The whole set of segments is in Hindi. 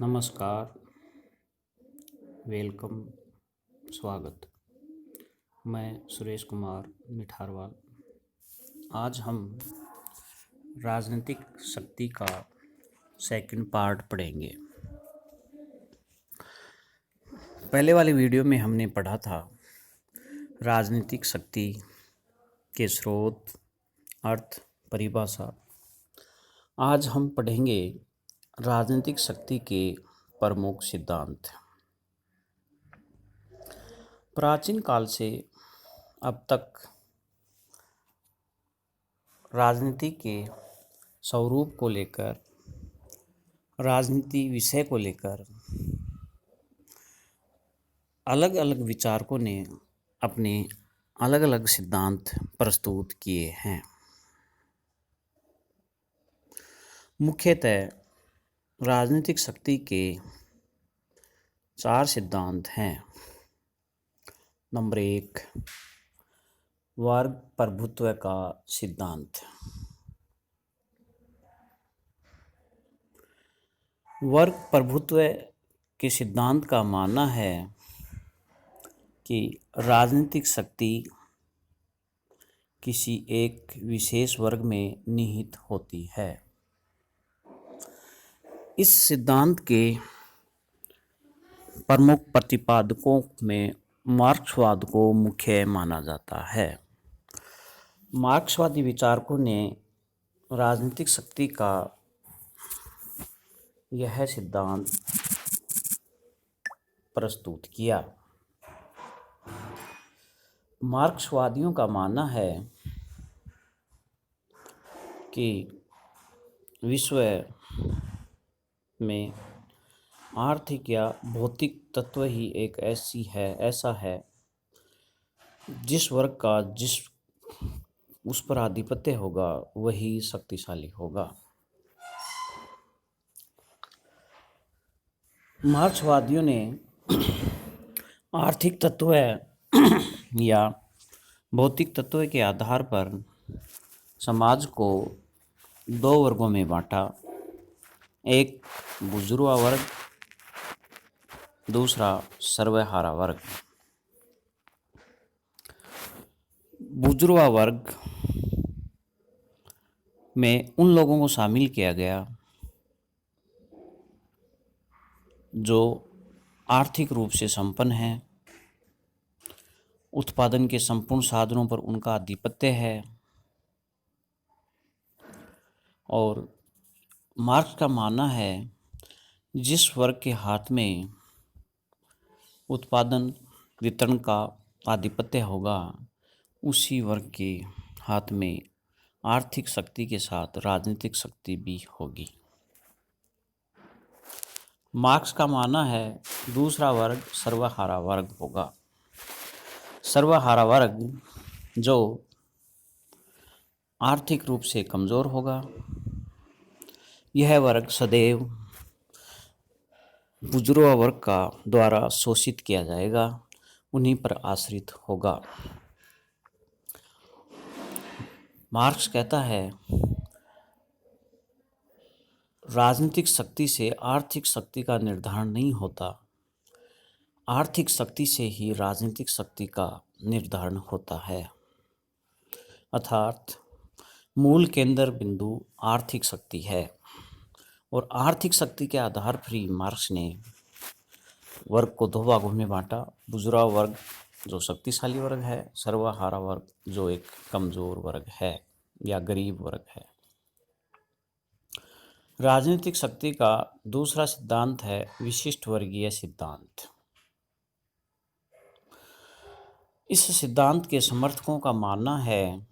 नमस्कार, वेलकम, स्वागत। मैं सुरेश कुमार मिठारवाल। आज हम राजनीतिक शक्ति का सेकंड पार्ट पढ़ेंगे। पहले वाली वीडियो में हमने पढ़ा था राजनीतिक शक्ति के स्रोत, अर्थ, परिभाषा। आज हम पढ़ेंगे राजनीतिक शक्ति के प्रमुख सिद्धांत। प्राचीन काल से अब तक राजनीति के स्वरूप को लेकर, राजनीति विषय को लेकर अलग अलग विचारकों ने अपने अलग अलग सिद्धांत प्रस्तुत किए हैं। मुख्यतः राजनीतिक शक्ति के 4 सिद्धांत हैं। नंबर 1, वर्ग प्रभुत्व का सिद्धांत। वर्ग प्रभुत्व के सिद्धांत का मानना है कि राजनीतिक शक्ति किसी एक विशेष वर्ग में निहित होती है। इस सिद्धांत के प्रमुख प्रतिपादकों में मार्क्सवाद को मुख्य माना जाता है। मार्क्सवादी विचारकों ने राजनीतिक शक्ति का यह सिद्धांत प्रस्तुत किया। मार्क्सवादियों का मानना है कि विश्व में आर्थिक या भौतिक तत्व ही एक ऐसा है जिस वर्ग का उस पर आधिपत्य होगा वही शक्तिशाली होगा। मार्क्सवादियों ने आर्थिक तत्व या भौतिक तत्व के आधार पर समाज को 2 वर्गों में बांटा। एक बुर्जुआ वर्ग, दूसरा सर्वहारा वर्ग। बुर्जुआ वर्ग में उन लोगों को शामिल किया गया जो आर्थिक रूप से संपन्न हैं, उत्पादन के संपूर्ण साधनों पर उनका आधिपत्य है, और मार्क्स का मानना है जिस वर्ग के हाथ में उत्पादन वितरण का आधिपत्य होगा उसी वर्ग के हाथ में आर्थिक शक्ति के साथ राजनीतिक शक्ति भी होगी। मार्क्स का मानना है दूसरा वर्ग सर्वहारा वर्ग होगा। सर्वहारा वर्ग जो आर्थिक रूप से कमज़ोर होगा, यह वर्ग सदैव बुर्जुआ वर्ग का द्वारा शोषित किया जाएगा, उन्हीं पर आश्रित होगा। मार्क्स कहता है राजनीतिक शक्ति से आर्थिक शक्ति का निर्धारण नहीं होता, आर्थिक शक्ति से ही राजनीतिक शक्ति का निर्धारण होता है। अर्थात मूल केंद्र बिंदु आर्थिक शक्ति है, और आर्थिक शक्ति के आधार पर ही मार्क्स ने वर्ग को 2 भागों में बांटा। बुर्जुआ वर्ग जो शक्तिशाली वर्ग है, सर्वहारा वर्ग जो एक कमज़ोर वर्ग है या गरीब वर्ग है। राजनीतिक शक्ति का दूसरा सिद्धांत है विशिष्ट वर्गीय सिद्धांत। इस सिद्धांत के समर्थकों का मानना है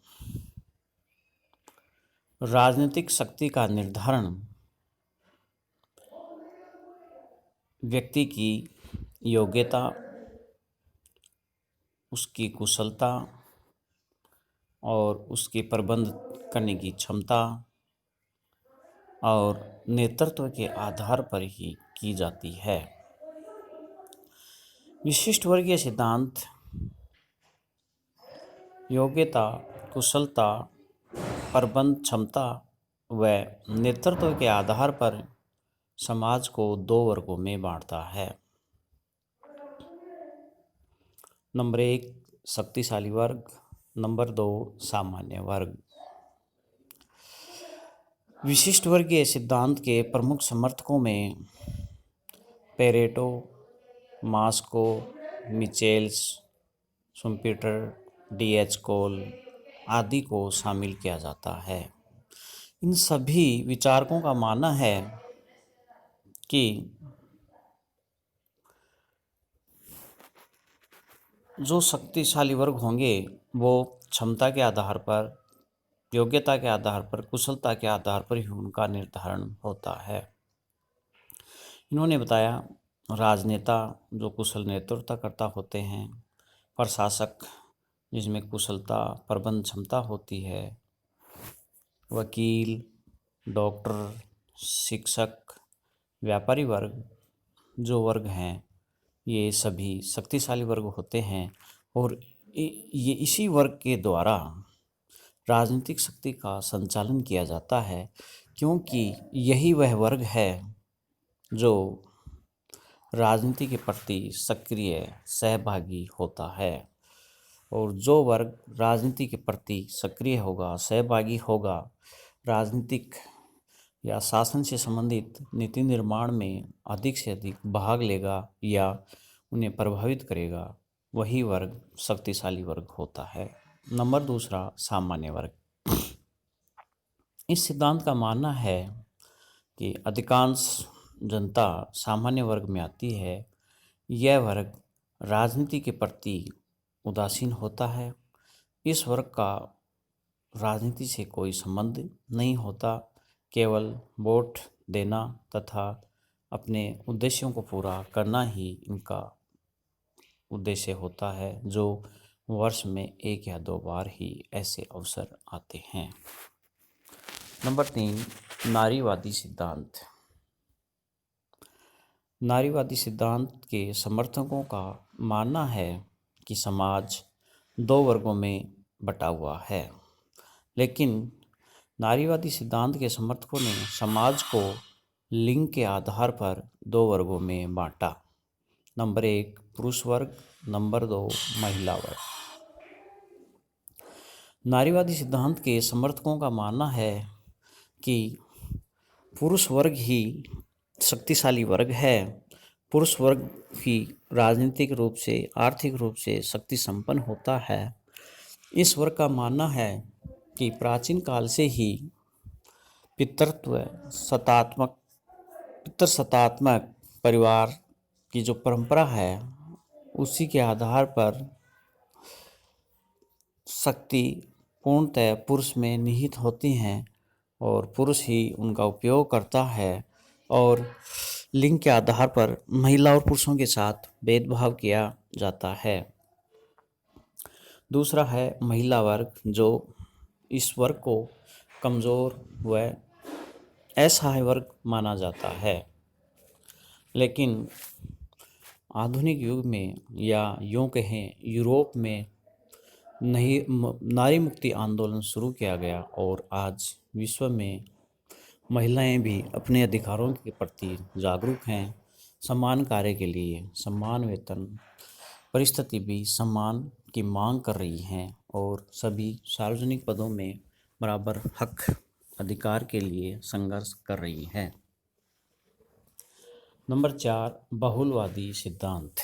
राजनीतिक शक्ति का निर्धारण व्यक्ति की योग्यता, उसकी कुशलता और उसके प्रबंध करने की क्षमता और नेतृत्व के आधार पर ही की जाती है। विशिष्ट वर्गीय सिद्धांत योग्यता, कुशलता, प्रबंध क्षमता व नेतृत्व के आधार पर समाज को दो वर्गों में बांटता है। नंबर 1 शक्तिशाली वर्ग, नंबर 2 सामान्य वर्ग। विशिष्ट वर्गीय सिद्धांत के प्रमुख समर्थकों में पेरेटो, मास्को, मिचेल्स, शुम्पीटर, डी.एच. कोल आदि को शामिल किया जाता है। इन सभी विचारकों का मानना है कि जो शक्तिशाली वर्ग होंगे वो क्षमता के आधार पर, योग्यता के आधार पर, कुशलता के आधार पर ही उनका निर्धारण होता है। इन्होंने बताया राजनेता जो कुशल नेतृत्वकर्ता होते हैं, प्रशासक जिसमें कुशलता प्रबंध क्षमता होती है, वकील, डॉक्टर, शिक्षक, व्यापारी वर्ग जो वर्ग हैं ये सभी शक्तिशाली वर्ग होते हैं और ये इसी वर्ग के द्वारा राजनीतिक शक्ति का संचालन किया जाता है, क्योंकि यही वह वर्ग है जो राजनीति के प्रति सक्रिय सहभागी होता है। और जो वर्ग राजनीति के प्रति सक्रिय होगा, सहभागी होगा, राजनीतिक या शासन से संबंधित नीति निर्माण में अधिक से अधिक भाग लेगा या उन्हें प्रभावित करेगा, वही वर्ग शक्तिशाली वर्ग होता है। नंबर 2 सामान्य वर्ग। इस सिद्धांत का मानना है कि अधिकांश जनता सामान्य वर्ग में आती है। यह वर्ग राजनीति के प्रति उदासीन होता है। इस वर्ग का राजनीति से कोई संबंध नहीं होता, केवल वोट देना तथा अपने उद्देश्यों को पूरा करना ही इनका उद्देश्य होता है, जो वर्ष में 1 या 2 बार ही ऐसे अवसर आते हैं। नंबर 3 नारीवादी सिद्धांत। नारीवादी सिद्धांत के समर्थकों का मानना है कि समाज 2 वर्गों में बटा हुआ है, लेकिन नारीवादी सिद्धांत के समर्थकों ने समाज को लिंग के आधार पर 2 वर्गों में बांटा। नंबर 1 पुरुष वर्ग, नंबर 2 महिला वर्ग। नारीवादी सिद्धांत के समर्थकों का मानना है कि पुरुष वर्ग ही शक्तिशाली वर्ग है। पुरुष वर्ग ही राजनीतिक रूप से, आर्थिक रूप से शक्ति संपन्न होता है। इस वर्ग का मानना है कि प्राचीन काल से ही पितृसत्तात्मक परिवार की जो परंपरा है उसी के आधार पर शक्ति पूर्णतः पुरुष में निहित होती हैं और पुरुष ही उनका उपयोग करता है और लिंग के आधार पर महिला और पुरुषों के साथ भेदभाव किया जाता है। दूसरा है महिला वर्ग, जो इस वर्ग को कमज़ोर व असहाय वर्ग माना जाता है। लेकिन आधुनिक युग में या यूँ कहें यूरोप में नारी मुक्ति आंदोलन शुरू किया गया और आज विश्व में महिलाएं भी अपने अधिकारों के प्रति जागरूक हैं। समान कार्य के लिए समान वेतन, परिस्थिति भी समान की मांग कर रही हैं और सभी सार्वजनिक पदों में बराबर हक अधिकार के लिए संघर्ष कर रही हैं। नंबर 4 बहुलवादी सिद्धांत।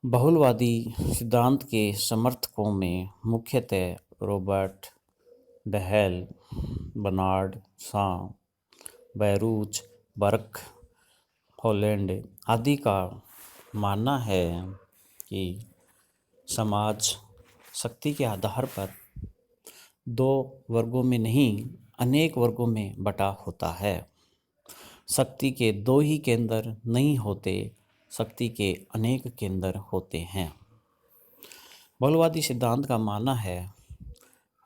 बहुलवादी सिद्धांत के समर्थकों में मुख्यतः रॉबर्ट डहेल, बर्नार्ड शॉ, बैरूच, बर्क, हॉलैंड आदि का मानना है कि समाज शक्ति के आधार पर 2 वर्गों में नहीं अनेक वर्गों में बटा होता है। शक्ति के 2 ही केंद्र नहीं होते, शक्ति के अनेक केंद्र होते हैं। बहुलवादी सिद्धांत का मानना है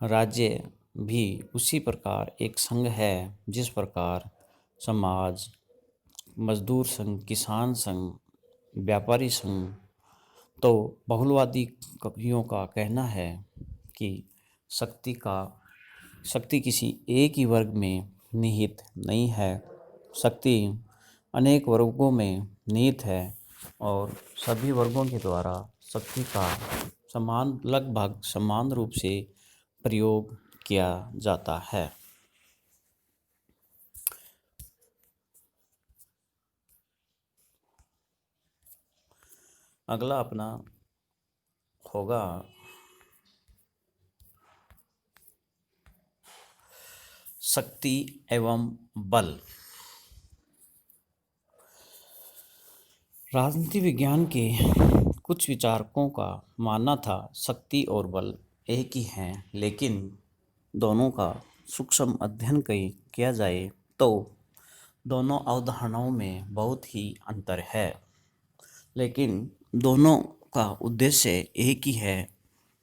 राज्य भी उसी प्रकार एक संघ है जिस प्रकार समाज, मजदूर संघ, किसान संघ, व्यापारी संघ। तो बहुलवादियों का कहना है कि शक्ति किसी एक ही वर्ग में निहित नहीं है। शक्ति अनेक वर्गों में निहित है और सभी वर्गों के द्वारा शक्ति का लगभग समान रूप से प्रयोग किया जाता है। अगला अपना होगा शक्ति एवं बल। राजनीति विज्ञान के कुछ विचारकों का मानना था शक्ति और बल एक ही हैं, लेकिन दोनों का सूक्ष्म अध्ययन किया जाए तो दोनों अवधारणाओं में बहुत ही अंतर है, लेकिन दोनों का उद्देश्य एक ही है,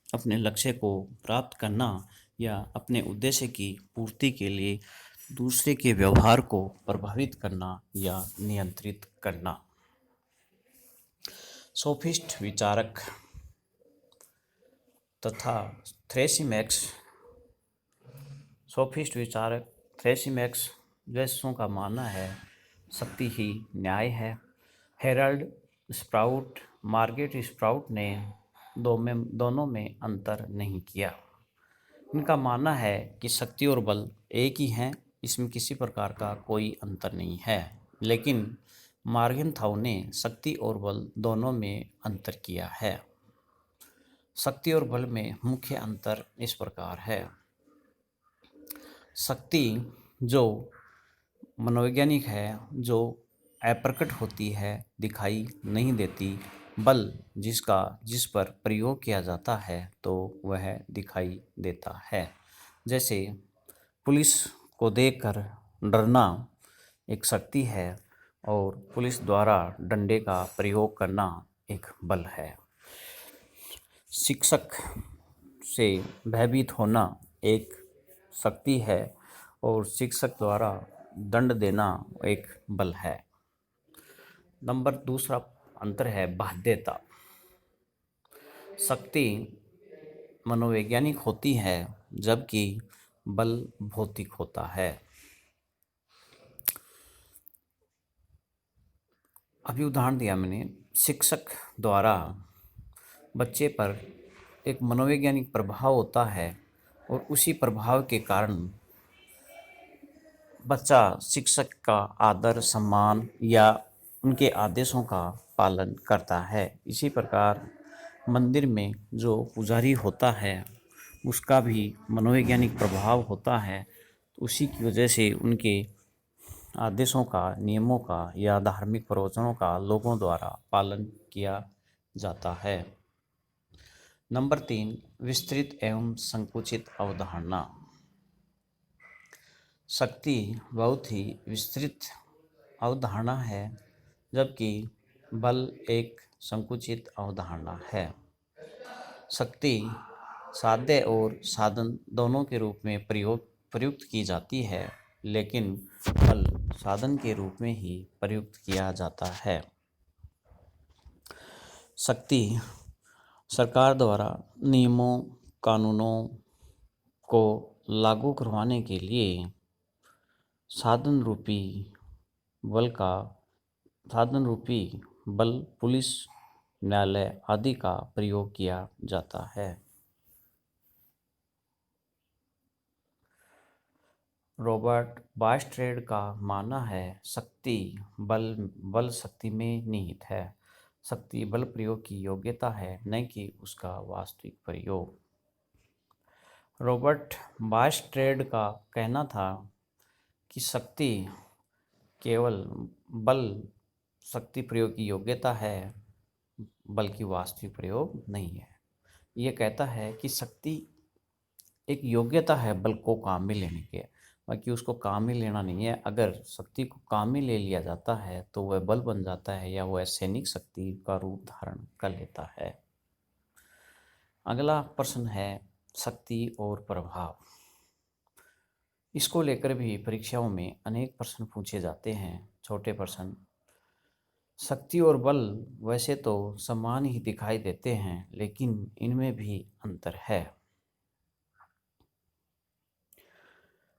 अपने लक्ष्य को प्राप्त करना या अपने उद्देश्य की पूर्ति के लिए दूसरे के व्यवहार को प्रभावित करना या नियंत्रित करना। सोफिस्ट विचारक तथा थ्रेसिमैक्स जैसों का मानना है शक्ति ही न्याय है। हेराल्ड स्प्राउट, मार्गरेट स्प्राउट ने दोनों में अंतर नहीं किया। इनका मानना है कि शक्ति और बल एक ही हैं, इसमें किसी प्रकार का कोई अंतर नहीं है, लेकिन मॉर्गनथाउ ने शक्ति और बल दोनों में अंतर किया है। शक्ति और बल में मुख्य अंतर इस प्रकार है। शक्ति जो मनोवैज्ञानिक है, जो अप्रकट होती है, दिखाई नहीं देती। बल जिस पर प्रयोग किया जाता है तो वह दिखाई देता है। जैसे पुलिस को देखकर डरना एक शक्ति है और पुलिस द्वारा डंडे का प्रयोग करना एक बल है। शिक्षक से भयभीत होना एक शक्ति है और शिक्षक द्वारा दंड देना एक बल है। दूसरा अंतर है बाध्यता। शक्ति मनोवैज्ञानिक होती है जबकि बल भौतिक होता है। अभी उदाहरण दिया मैंने, शिक्षक द्वारा बच्चे पर एक मनोवैज्ञानिक प्रभाव होता है और उसी प्रभाव के कारण बच्चा शिक्षक का आदर सम्मान या उनके आदेशों का पालन करता है। इसी प्रकार मंदिर में जो पुजारी होता है उसका भी मनोवैज्ञानिक प्रभाव होता है, तो उसी की वजह से उनके आदेशों का, नियमों का या धार्मिक प्रवचनों का लोगों द्वारा पालन किया जाता है। नंबर 3, विस्तृत एवं संकुचित अवधारणा। शक्ति बहुत ही विस्तृत अवधारणा है जबकि बल एक संकुचित अवधारणा है। शक्ति साध्य और साधन दोनों के रूप में प्रयुक्त की जाती है, लेकिन बल साधन के रूप में ही प्रयुक्त किया जाता है। शक्ति सरकार द्वारा नियमों कानूनों को लागू करवाने के लिए साधन रूपी बल, पुलिस, न्यायालय आदि का प्रयोग किया जाता है। रॉबर्ट बास्ट्रेड का मानना है बल शक्ति में निहित है। शक्ति बल प्रयोग की योग्यता है, न कि उसका वास्तविक प्रयोग। रॉबर्ट बास्ट्रेड का कहना था कि शक्ति केवल बल शक्ति प्रयोग की योग्यता है, बल्कि वास्तविक प्रयोग नहीं है। ये कहता है कि शक्ति एक योग्यता है बल को काम में लेने के, बाकी उसको काम में लेना नहीं है। अगर शक्ति को काम में ले लिया जाता है तो वह बल बन जाता है या वह सैनिक शक्ति का रूप धारण कर लेता है। अगला प्रश्न है शक्ति और प्रभाव। इसको लेकर भी परीक्षाओं में अनेक प्रश्न पूछे जाते हैं। छोटे प्रश्न। शक्ति और बल वैसे तो समान ही दिखाई देते हैं, लेकिन इनमें भी अंतर है।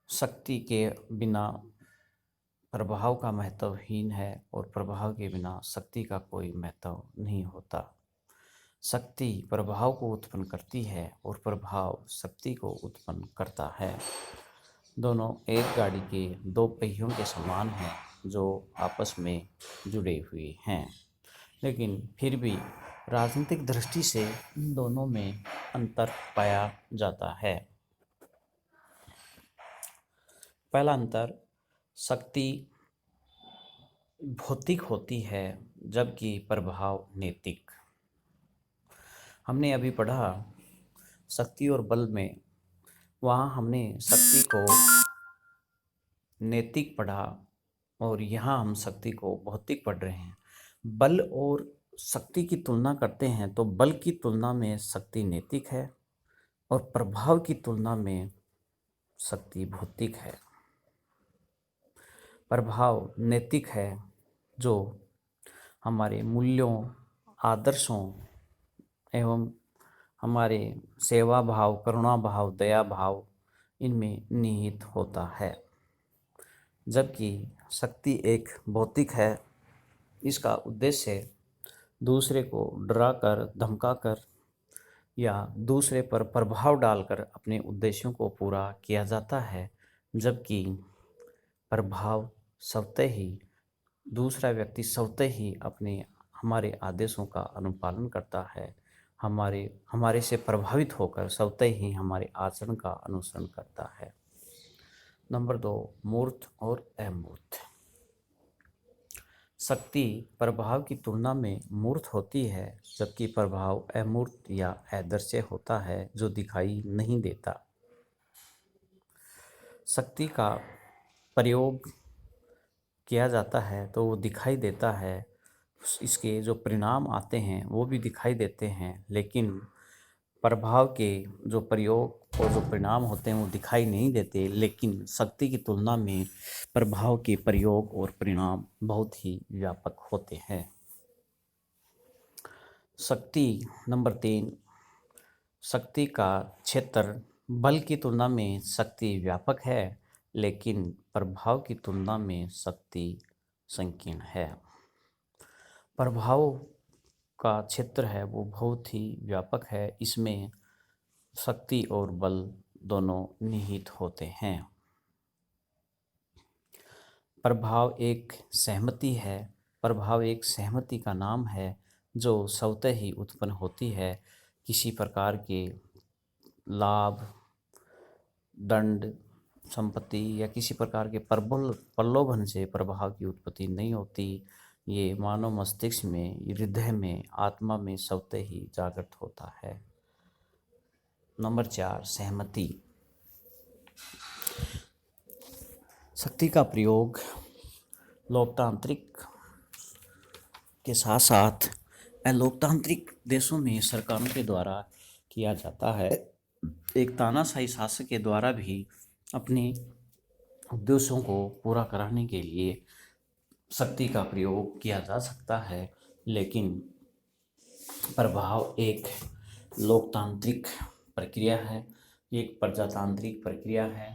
शक्ति के बिना प्रभाव का महत्वहीन है और प्रभाव के बिना शक्ति का कोई महत्व नहीं होता। शक्ति प्रभाव को उत्पन्न करती है और प्रभाव शक्ति को उत्पन्न करता है। दोनों एक गाड़ी के दो पहियों के समान हैं जो आपस में जुड़े हुए हैं, लेकिन फिर भी राजनीतिक दृष्टि से इन दोनों में अंतर पाया जाता है। पहला अंतर, शक्ति भौतिक होती है जबकि प्रभाव नैतिक। हमने अभी पढ़ा शक्ति और बल में, वहाँ हमने शक्ति को नैतिक पढ़ा और यहाँ हम शक्ति को भौतिक पढ़ रहे हैं। बल और शक्ति की तुलना करते हैं तो बल की तुलना में शक्ति नैतिक है और प्रभाव की तुलना में शक्ति भौतिक है। प्रभाव नैतिक है जो हमारे मूल्यों, आदर्शों एवं हमारे सेवा भाव, करुणा भाव, दया भाव इनमें निहित होता है, जबकि शक्ति एक भौतिक है। इसका उद्देश्य दूसरे को डराकर, धमकाकर या दूसरे पर प्रभाव डालकर अपने उद्देश्यों को पूरा किया जाता है, जबकि प्रभाव स्वतः ही दूसरा व्यक्ति स्वतः ही अपने हमारे आदेशों का अनुपालन करता है, हमारे से प्रभावित होकर स्वतः ही हमारे आचरण का अनुसरण करता है। नंबर 2, मूर्त और अमूर्त। शक्ति प्रभाव की तुलना में मूर्त होती है, जबकि प्रभाव अमूर्त या अदृश्य होता है जो दिखाई नहीं देता। शक्ति का प्रयोग किया जाता है तो वो दिखाई देता है, इसके जो परिणाम आते हैं वो भी दिखाई देते हैं, लेकिन प्रभाव के जो प्रयोग और जो परिणाम होते हैं वो दिखाई नहीं देते। लेकिन शक्ति की तुलना में प्रभाव के प्रयोग और परिणाम बहुत ही व्यापक होते हैं। शक्ति नंबर 3, शक्ति का क्षेत्र बल की तुलना में शक्ति व्यापक है, लेकिन प्रभाव की तुलना में शक्ति संकीर्ण है। प्रभाव का क्षेत्र है वो बहुत ही व्यापक है, इसमें शक्ति और बल दोनों निहित होते हैं। प्रभाव एक सहमति है। प्रभाव एक सहमति का नाम है जो स्वतः ही उत्पन्न होती है। किसी प्रकार के लाभ, दंड, संपत्ति या किसी प्रकार के प्रलोभन से प्रभाव की उत्पत्ति नहीं होती। ये मानव मस्तिष्क में, हृदय में, आत्मा में स्वतः ही जागृत होता है। नंबर 4, सहमति। शक्ति का प्रयोग लोकतांत्रिक के साथ साथ अलोकतांत्रिक देशों में सरकारों के द्वारा किया जाता है। एक तानाशाही शासक के द्वारा भी अपने उद्देश्यों को पूरा कराने के लिए शक्ति का प्रयोग किया जा सकता है, लेकिन प्रभाव एक लोकतांत्रिक प्रक्रिया है, एक प्रजातांत्रिक प्रक्रिया है।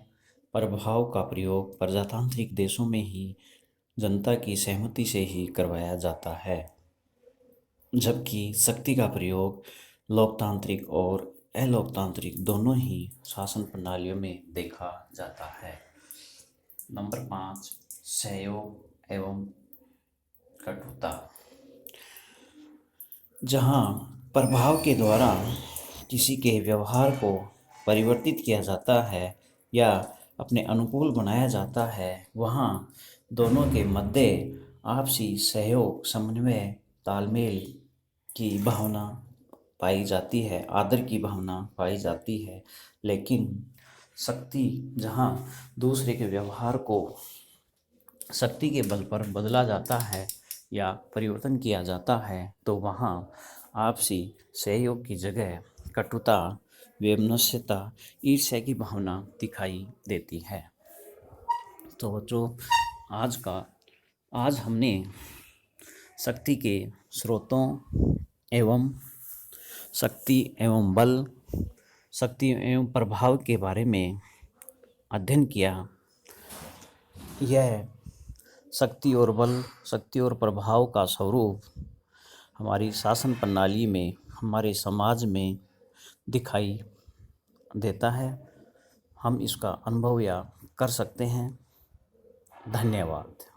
प्रभाव का प्रयोग प्रजातांत्रिक देशों में ही जनता की सहमति से ही करवाया जाता है, जबकि शक्ति का प्रयोग लोकतांत्रिक और अलोकतांत्रिक दोनों ही शासन प्रणालियों में देखा जाता है। नंबर 5, सहयोग एवं कठोरता। जहाँ प्रभाव के द्वारा किसी के व्यवहार को परिवर्तित किया जाता है या अपने अनुकूल बनाया जाता है, वहाँ दोनों के मध्य आपसी सहयोग, समन्वय, तालमेल की भावना पाई जाती है, आदर की भावना पाई जाती है। लेकिन शक्ति जहाँ दूसरे के व्यवहार को शक्ति के बल पर बदला जाता है या परिवर्तन किया जाता है, तो वहाँ आपसी सहयोग की जगह कटुता, वैमनस्यता, ईर्ष्या की भावना दिखाई देती है। तो जो आज हमने शक्ति के स्रोतों एवं शक्ति एवं बल, शक्ति एवं प्रभाव के बारे में अध्ययन किया, यह शक्ति और बल, शक्ति और प्रभाव का स्वरूप हमारी शासन प्रणाली में, हमारे समाज में दिखाई देता है। हम इसका अनुभव या कर सकते हैं। धन्यवाद।